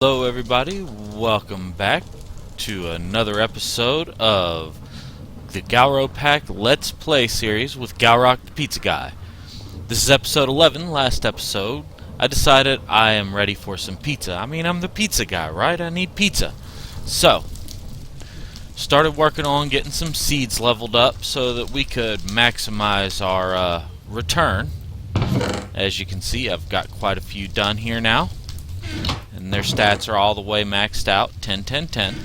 Hello everybody, welcome back to another episode of the Galropack Let's Play series with Galrock the Pizza Guy. This is episode 11. Last episode, I decided I am ready for some pizza. I mean, I'm the pizza guy, right? I need pizza. So, started working on getting some seeds leveled up so that we could maximize our return. As you can see, I've got quite a few done here now. And their stats are all the way maxed out, 10, 10, 10.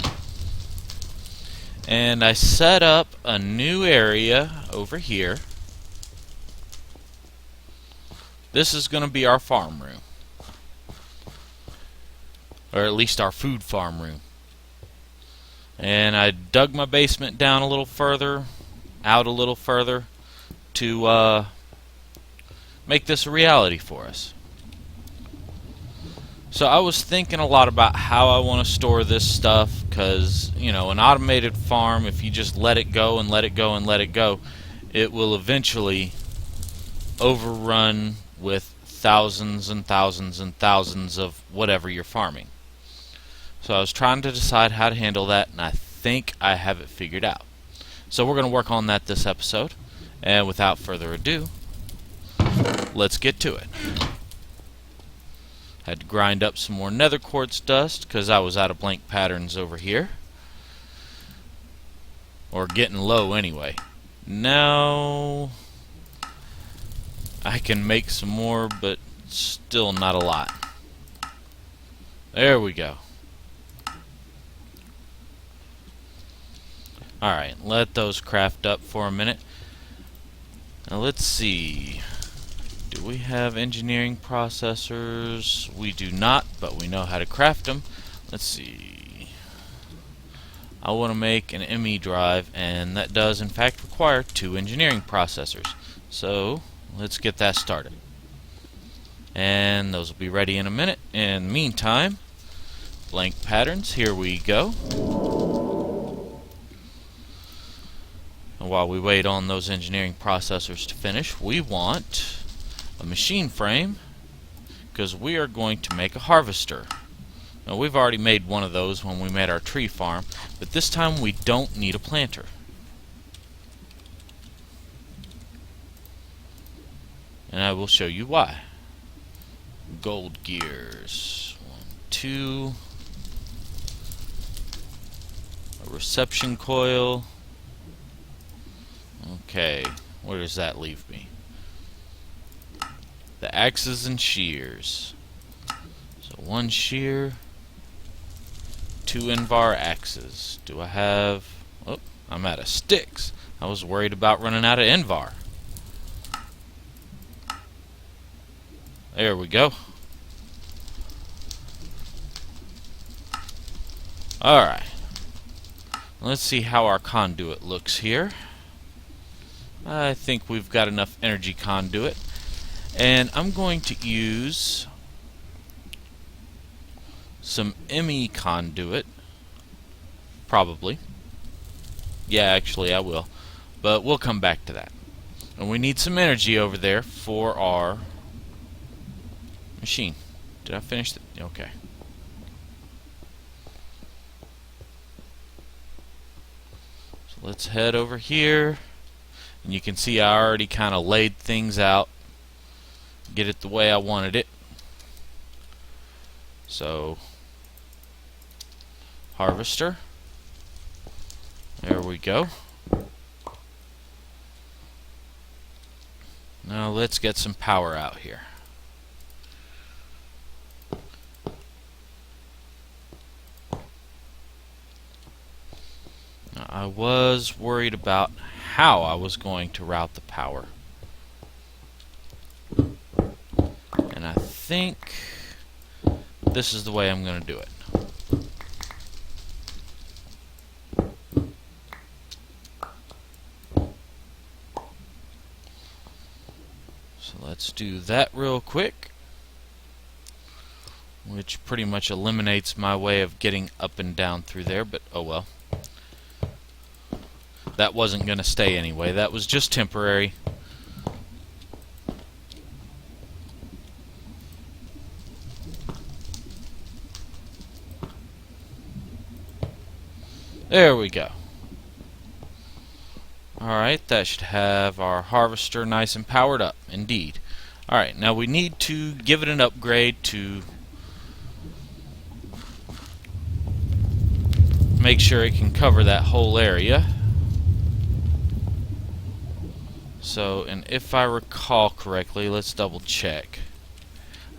And I set up a new area over here. This is going to be our farm room. Or at least our food farm room. And I dug my basement down a little further, out a little further, to make this a reality for us. So I was thinking a lot about how I want to store this stuff, because, you know, an automated farm, if you just let it go and let it go and let it go, it will eventually overrun with thousands and thousands and thousands of whatever you're farming. So I was trying to decide how to handle that, and I think I have it figured out. So we're going to work on that this episode, and without further ado, let's get to it. Had to grind up some more nether quartz dust because I was out of blank patterns over here. Or getting low anyway. Now I can make some more, but still not a lot. There we go. Alright, let those craft up for a minute. Now let's see. Do we have engineering processors? We do not, but we know how to craft them. Let's see. I want to make an ME drive, and that does in fact require 2 engineering processors. So let's get that started. And those will be ready in a minute. In the meantime, blank patterns, here we go. And while we wait on those engineering processors to finish, we want a machine frame, because we are going to make a harvester. Now, we've already made one of those when we made our tree farm, but this time we don't need a planter. And I will show you why. Gold gears. 1, 2. A reception coil. Okay, where does that leave me? The axes and shears. So 1 shear, 2 Invar axes. Do I have... Oh, I'm out of sticks. I was worried about running out of Invar. There we go. Alright. Let's see how our conduit looks here. I think we've got enough energy conduit. And I'm going to use some ME conduit, probably. Yeah, actually I will. But we'll come back to that. And we need some energy over there for our machine. Did I finish it? Okay. So let's head over here. And you can see I already kind of laid things out. Get it the way I wanted it. So, harvester. There we go. Now let's get some power out here. Now, I was worried about how I was going to route the power. And I think this is the way I'm going to do it. So let's do that real quick, which pretty much eliminates my way of getting up and down through there, but oh well. That wasn't going to stay anyway. That was just temporary. There we go. Alright, that should have our harvester nice and powered up, indeed. Alright, now we need to give it an upgrade to make sure it can cover that whole area. So, and if I recall correctly, let's double check.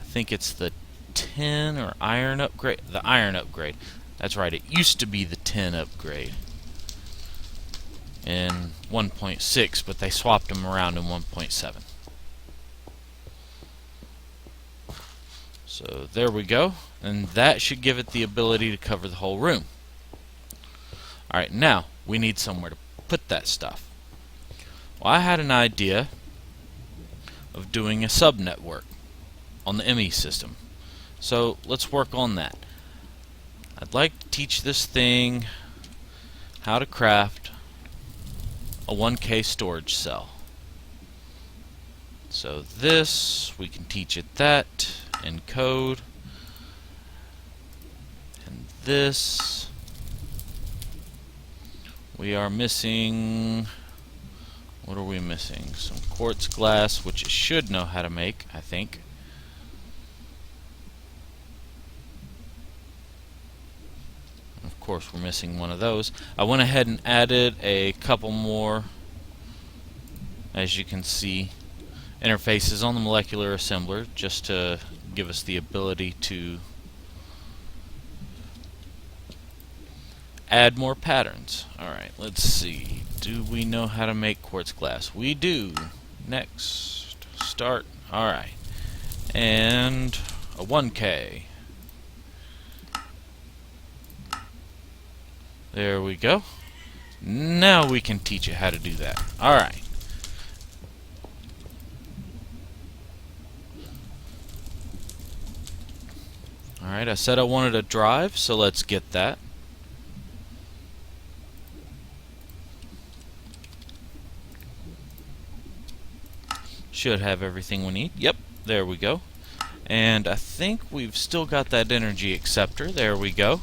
I think it's the tin or iron upgrade. The iron upgrade. That's right, it used to be the tin upgrade in 1.6, but they swapped them around in 1.7. So there we go, and that should give it the ability to cover the whole room. Alright, now we need somewhere to put that stuff. Well, I had an idea of doing a subnetwork on the ME system. So let's work on that. I'd like to teach this thing how to craft a 1K storage cell. So this, we can teach it that in code. And this, we are missing, what are we missing? Some quartz glass, which it should know how to make, I think. Of course, we're missing one of those. I went ahead and added a couple more, as you can see, interfaces on the molecular assembler, just to give us the ability to add more patterns. Alright, let's see. Do we know how to make quartz glass? We do. Next. Start. Alright. And a 1K. There we go. Now we can teach it how to do that. Alright. Alright, I said I wanted a drive, so let's get that. Should have everything we need. Yep, there we go. And I think we've still got that energy acceptor. There we go.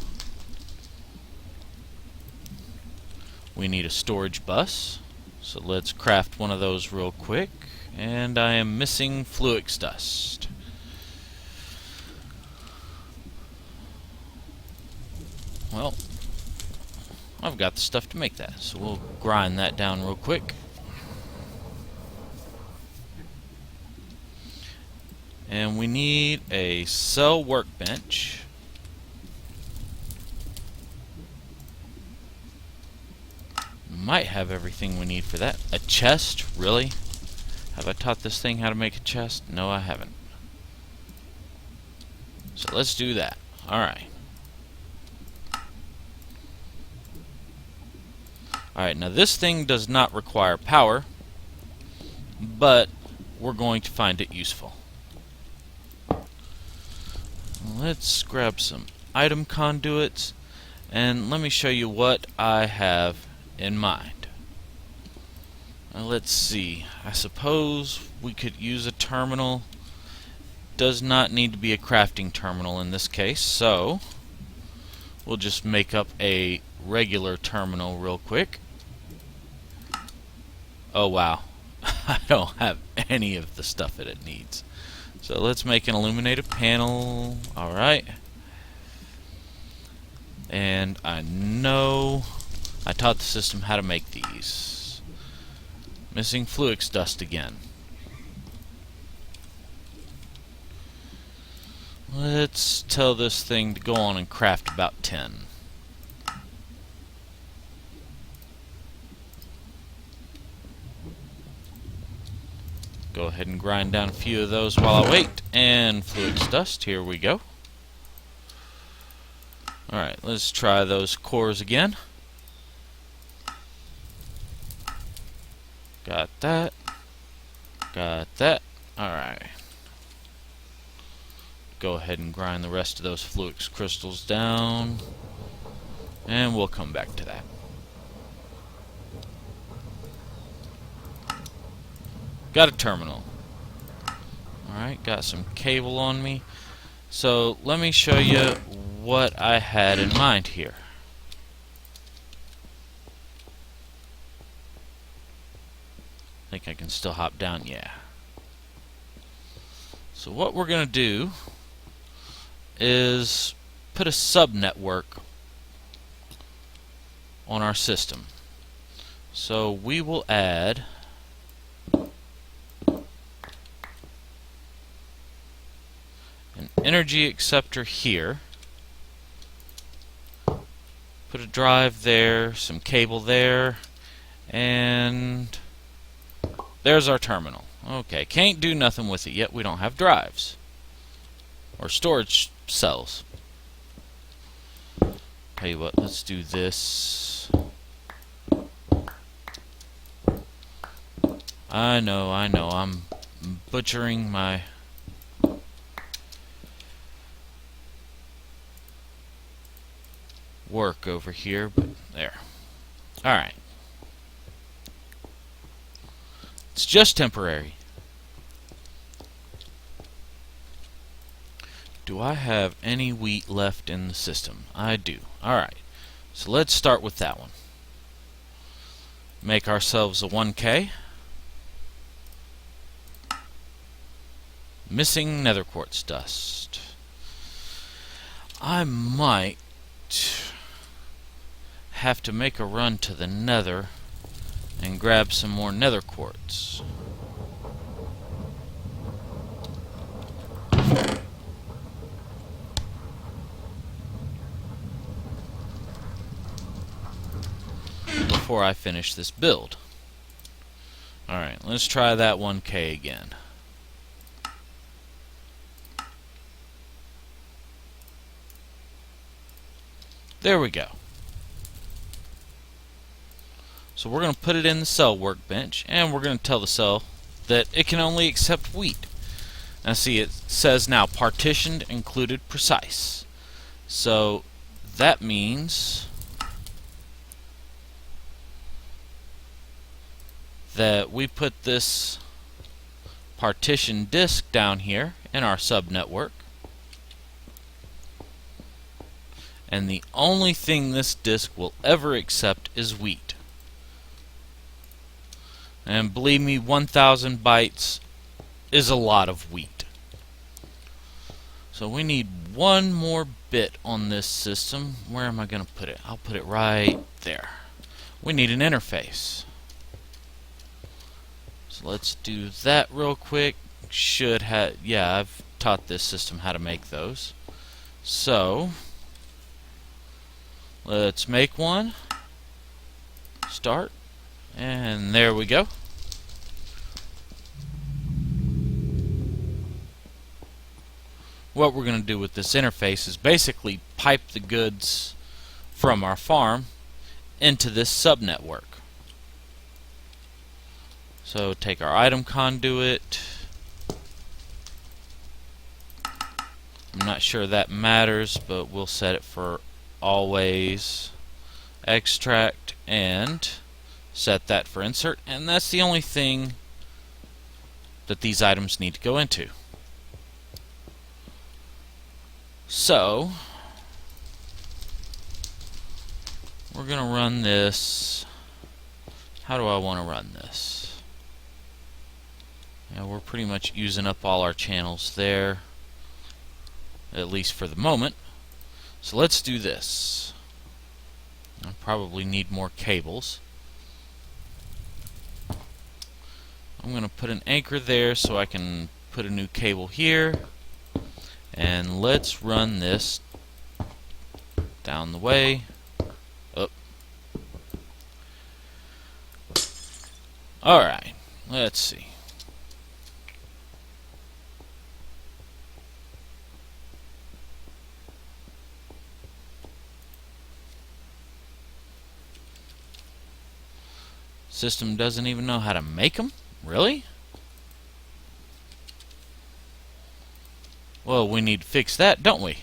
We need a storage bus. So let's craft one of those real quick. And I am missing fluix dust. Well, I've got the stuff to make that. So we'll grind that down real quick. And we need a cell workbench. Might have everything we need for that. A chest? Really? Have I taught this thing how to make a chest? No, I haven't. So let's do that. Alright. Alright, now this thing does not require power, but we're going to find it useful. Let's grab some item conduits, and let me show you what I have in mind. Now let's see. I suppose we could use a terminal. Does not need to be a crafting terminal in this case, so we'll just make up a regular terminal real quick. Oh wow. I don't have any of the stuff that it needs. So let's make an illuminated panel. Alright. And I know I taught the system how to make these. Missing fluix dust again. Let's tell this thing to go on and craft about 10. Go ahead and grind down a few of those while I wait. And fluix dust, here we go. Alright, let's try those cores again. Got that. Got that. Alright. Go ahead and grind the rest of those fluix crystals down. And we'll come back to that. Got a terminal. Alright, got some cable on me. So let me show you what I had in mind here. think I can still hop down. Yeah. So what we're going to do is put a subnetwork on our system. So we will add an energy acceptor here. Put a drive there, some cable there, and there's our terminal. Okay, can't do nothing with it yet. We don't have drives or storage cells. Tell you what, let's do this. I know, I'm butchering my work over here, but there. Alright. It's just temporary. Do I have any wheat left in the system? I do. Alright. So let's start with that one. Make ourselves a 1K. Missing nether quartz dust. I might have to make a run to the nether and grab some more nether quartz. Before I finish this build. Alright, let's try that 1K again. There we go. So we're going to put it in the cell workbench, and we're going to tell the cell that it can only accept wheat. Now see, it says now partitioned included precise. So that means that we put this partition disk down here in our subnetwork, and the only thing this disk will ever accept is wheat. And believe me, 1,000 bytes is a lot of wheat. So we need one more bit on this system. Where am I going to put it? I'll put it right there. We need an interface. So let's do that real quick. Should have, yeah, I've taught this system how to make those. So let's make one. Start. And there we go. What we're going to do with this interface is basically pipe the goods from our farm into this subnetwork. So take our item conduit. I'm not sure that matters, but we'll set it for always extract and set that for insert, and that's the only thing that these items need to go into. So we're going to run this. How do I want to run this? Yeah, we're pretty much using up all our channels there, at least for the moment. So let's do this. I probably need more cables. I'm going to put an anchor there so I can put a new cable here. And let's run this down the way. Up. Alright, let's see. System doesn't even know how to make them? Really? Well, we need to fix that, don't we?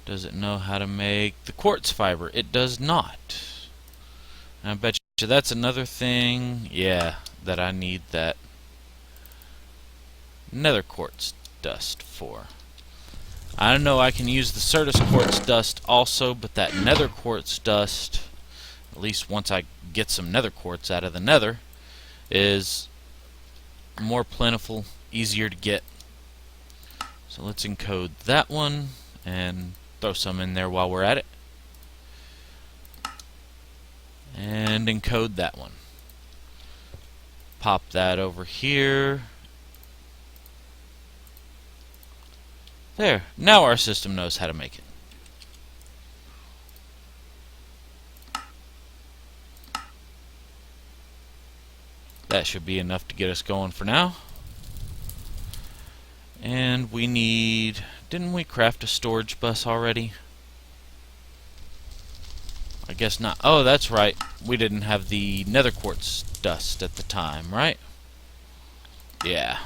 Does it know how to make the quartz fiber? It does not. I bet you that's another thing, yeah, that I need that nether quartz dust for? I know I can use the Certus quartz dust also, but that nether quartz dust, at least once I get some nether quartz out of the nether, is more plentiful, easier to get. So let's encode that one and throw some in there while we're at it. And encode that one. Pop that over here. There. Now our system knows how to make it. That should be enough to get us going for now. And we need... Didn't we craft a storage bus already? I guess not. Oh, that's right. We didn't have the nether quartz dust at the time, right? Yeah.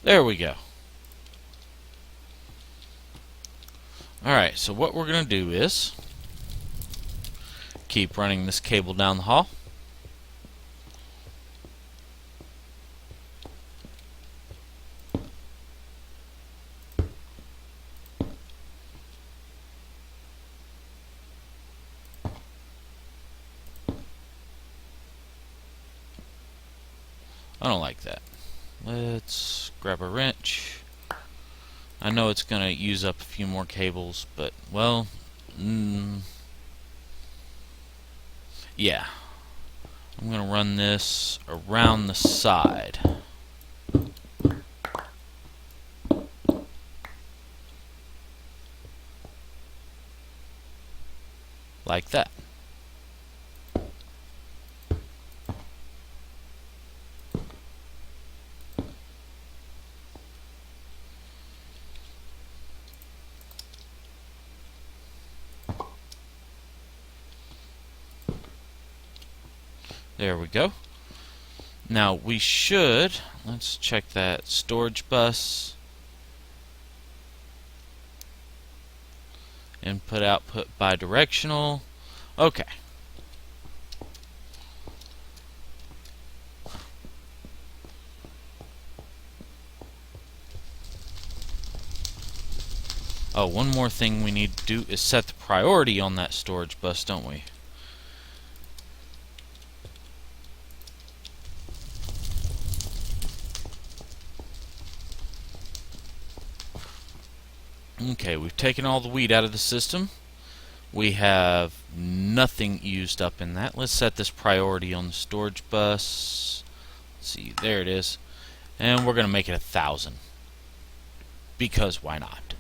There we go. Alright, so what we're going to do is keep running this cable down the hall. I don't like that. Let's grab a wrench. I know it's going to use up a few more cables, but, well, yeah. I'm going to run this around the side. Like that. There we go. Now we should, let's check that storage bus. Input output bidirectional. Okay. Oh, one more thing we need to do is set the priority on that storage bus, don't we? Okay, we've taken all the wheat out of the system. We have nothing used up in that. Let's set this priority on the storage bus. Let's see, there it is. And we're going to make it 1,000. Because why not?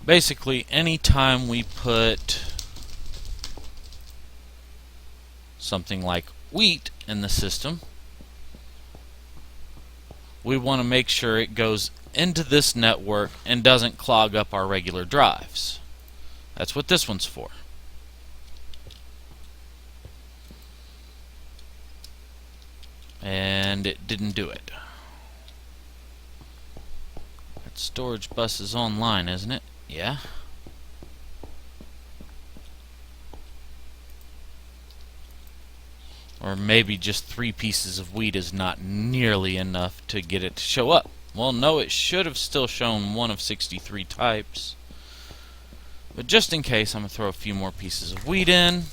Basically, anytime we put something like wheat in the system, we want to make sure it goes into this network and doesn't clog up our regular drives. That's what this one's for. And it didn't do it. That storage bus is online, isn't it? Yeah. Or maybe just 3 pieces of wheat is not nearly enough to get it to show up. Well, no, it should have still shown one of 63 types. But just in case, I'm going to throw a few more pieces of wheat in.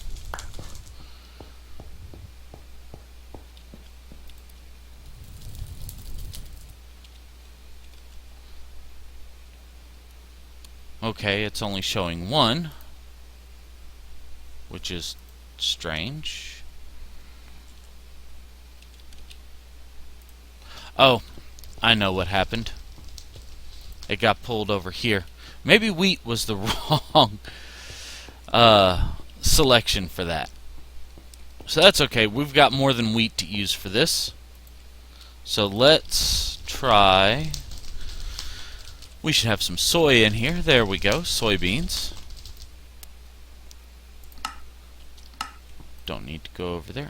Okay, it's only showing 1, which is strange. Oh, I know what happened. It got pulled over here. Maybe wheat was the wrong selection for that. So that's okay. We've got more than wheat to use for this. So let's try... We should have some soy in here. There we go. Soybeans. Don't need to go over there.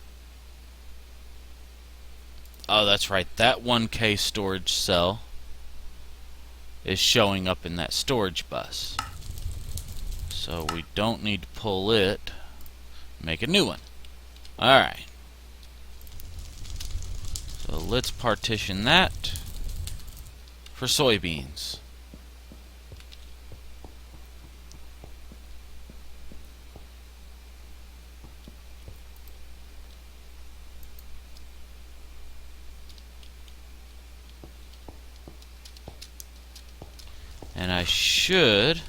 Oh, that's right. That 1K storage cell is showing up in that storage bus. So we don't need to pull it. Make a new one. Alright. So let's partition that for soybeans. And I should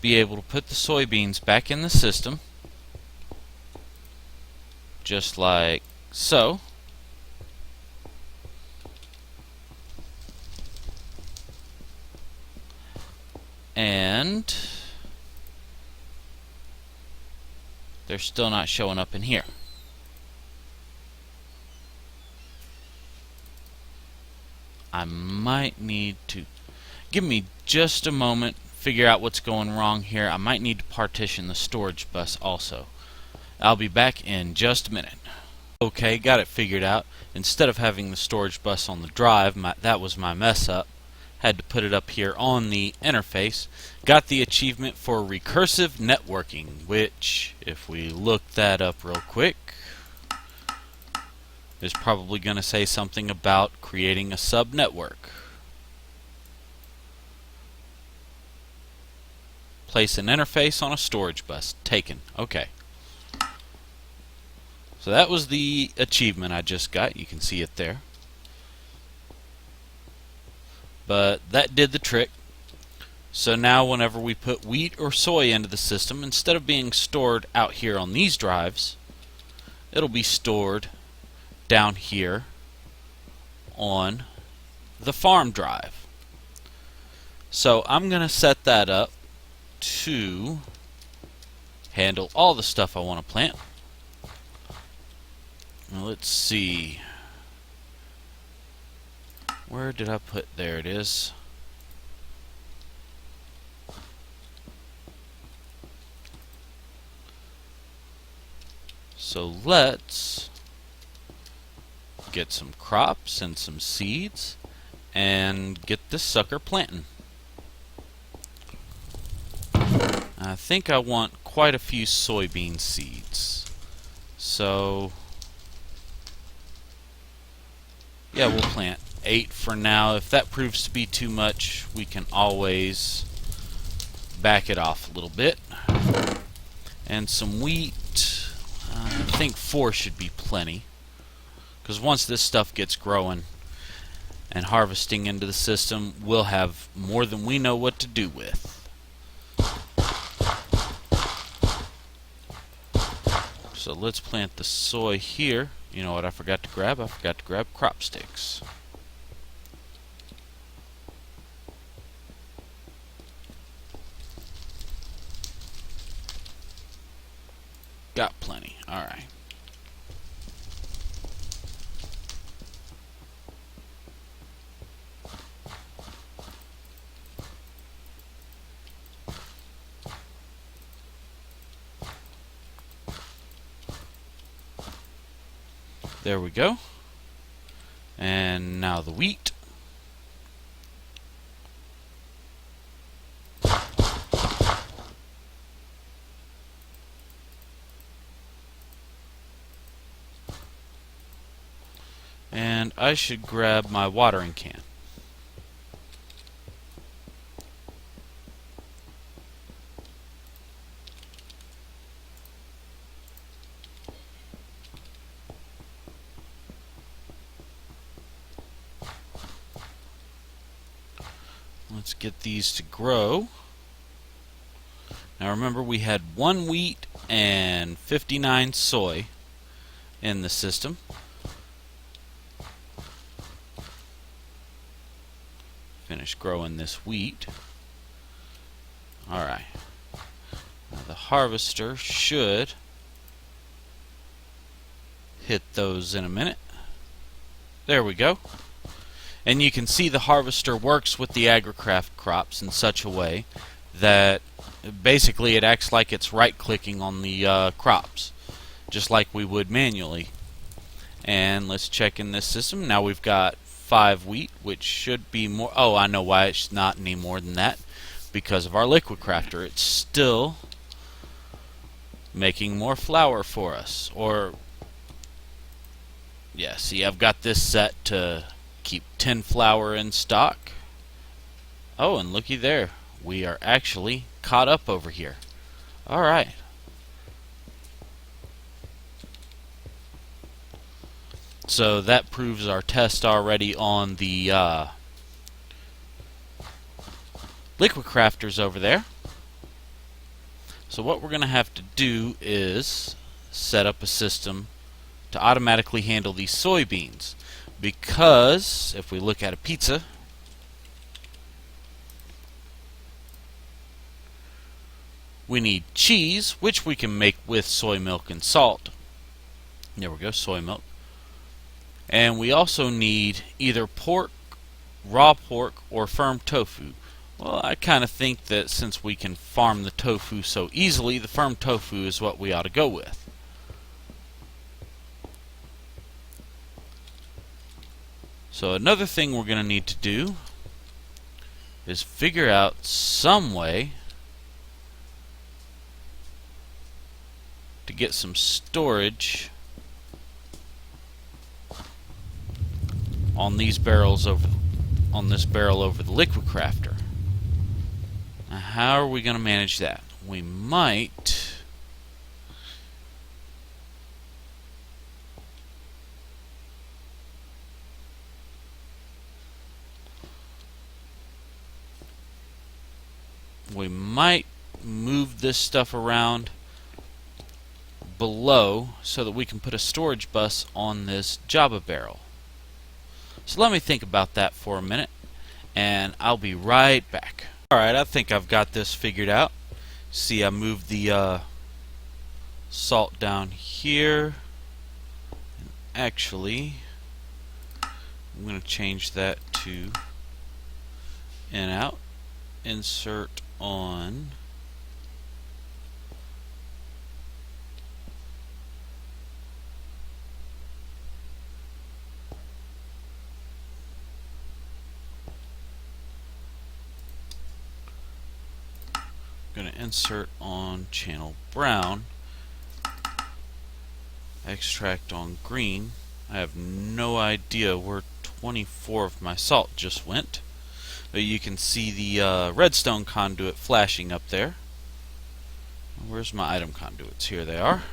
be able to put the soybeans back in the system, just like so. And they're still not showing up in here. I might need to give me just a moment, figure out what's going wrong here. I might need to partition the storage bus also. I'll be back in just a minute. Okay, got it figured out. Instead of having the storage bus on the drive, that was my mess up. Had to put it up here on the interface. Got the achievement for recursive networking, which, if we look that up real quick, is probably going to say something about creating a sub-network. Place an interface on a storage bus. Taken. Okay. So that was the achievement I just got. You can see it there. But that did the trick. So now whenever we put wheat or soy into the system, instead of being stored out here on these drives, it'll be stored down here on the farm drive. So I'm going to set that up to handle all the stuff I want to plant. Now let's see. Where did I put? There it is. So let's get some crops and some seeds and get this sucker planting. I think I want quite a few soybean seeds. So yeah, we'll plant 8 for now. If that proves to be too much, we can always back it off a little bit. And some wheat. I think 4 should be plenty, because once this stuff gets growing and harvesting into the system, we'll have more than we know what to do with. So let's plant the soy here. You know what I forgot to grab? I forgot to grab crop sticks. Got plenty. Alright. There we go. And now the wheat. And I should grab my watering can. Let's get these to grow. Now remember, we had 1 wheat and 59 soy in the system. Finish growing this wheat. Alright. Now the harvester should hit those in a minute. There we go. And you can see the harvester works with the AgriCraft crops in such a way that basically it acts like it's right-clicking on the crops, just like we would manually. And let's check in this system. Now we've got 5 wheat, which should be more. Oh, I know why it's not any more than that. Because of our liquid crafter. It's still making more flour for us. Or, yeah, see, I've got this set to keep 10 flour in stock. Oh, and looky there. We are actually caught up over here. Alright. So that proves our test already on the liquid crafters over there. So what we're going to have to do is set up a system to automatically handle these soybeans. Because if we look at a pizza, we need cheese, which we can make with soy milk and salt. There we go, soy milk. And we also need either pork, raw pork, or firm tofu. Well, I kind of think that since we can farm the tofu so easily, the firm tofu is what we ought to go with. So another thing we're going to need to do is figure out some way to get some storage on these barrels on this barrel over the liquid crafter. Now, how are we going to manage that? We might move this stuff around below so that we can put a storage bus on this Java barrel. So let me think about that for a minute, and I'll be right back. Alright, I think I've got this figured out. See, I moved the salt down here. And actually, I'm going to change that to in out. Insert on. Going to insert on channel brown, extract on green. I have no idea where 24 of my salt just went, but you can see the redstone conduit flashing up there. Where's my item conduits? Here they are.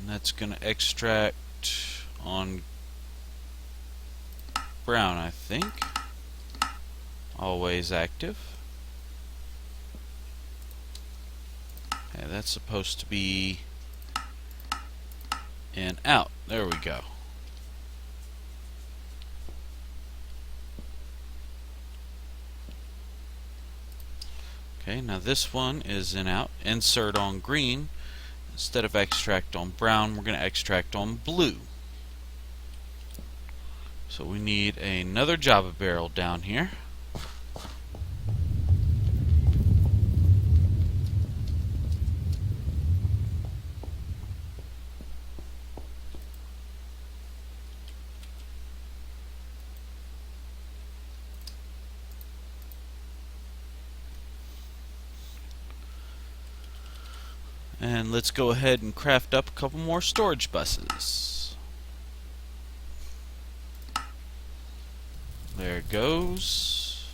That's going to extract on brown, I think. Always active. Okay, that's supposed to be in out. There we go. Okay, now this one is in out. Insert on green. Instead of extract on brown, we're going to extract on blue. So we need another Java barrel down here. And let's go ahead and craft up a couple more storage buses. There it goes.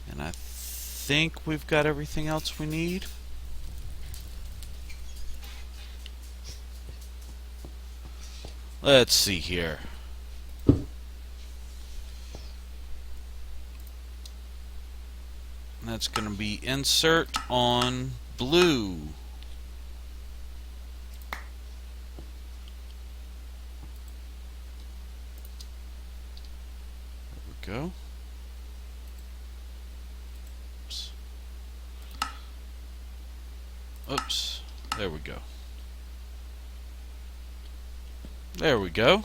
And I think we've got everything else we need. Let's see here. That's going to be insert on blue. Go. Oops. Oops. There we go. There we go.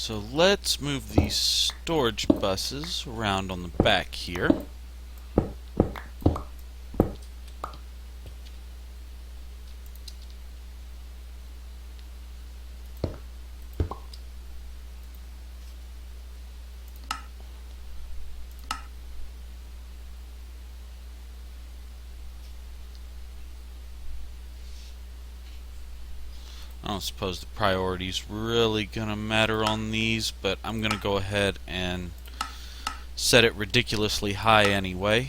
So let's move these storage buses around on the back here. I don't suppose the priority's really gonna matter on these, but I'm gonna go ahead and set it ridiculously high anyway,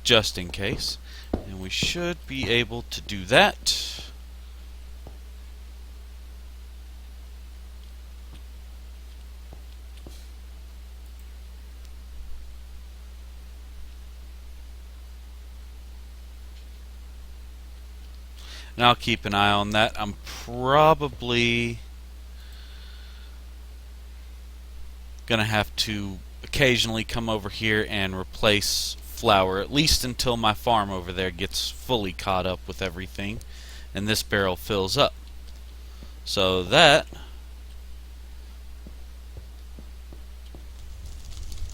just in case. And we should be able to do that. And I'll keep an eye on that. I'm probably gonna have to occasionally come over here and replace flour, at least until my farm over there gets fully caught up with everything and this barrel fills up. So that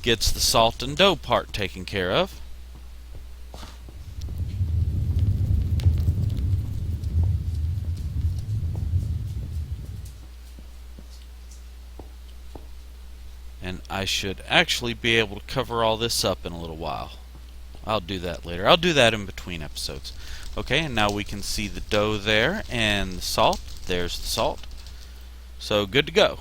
gets the salt and dough part taken care of. And I should actually be able to cover all this up in a little while. I'll do that later. I'll do that in between episodes. Okay, and now we can see the dough there and the salt. There's the salt. So good to go.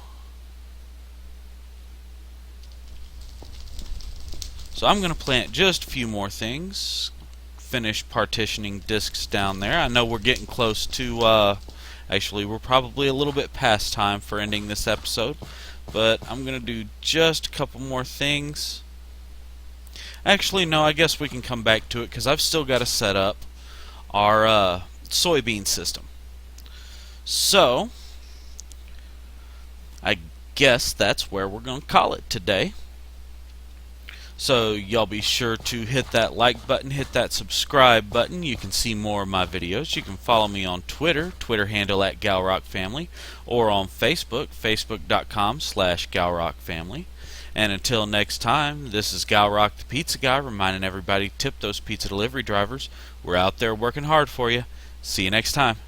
So I'm going to plant just a few more things. Finish partitioning discs down there. I know we're getting close to, actually we're probably a little bit past time for ending this episode. But I'm going to do just a couple more things. Actually, no, I guess we can come back to it because I've still got to set up our soybean system. So, I guess that's where we're going to call it today. So, y'all be sure to hit that like button, hit that subscribe button. You can see more of my videos. You can follow me on Twitter, Twitter handle at GalrockFamily, or on Facebook, facebook.com/GalrockFamily. And until next time, this is Galrock the Pizza Guy, reminding everybody to tip those pizza delivery drivers. We're out there working hard for you. See you next time.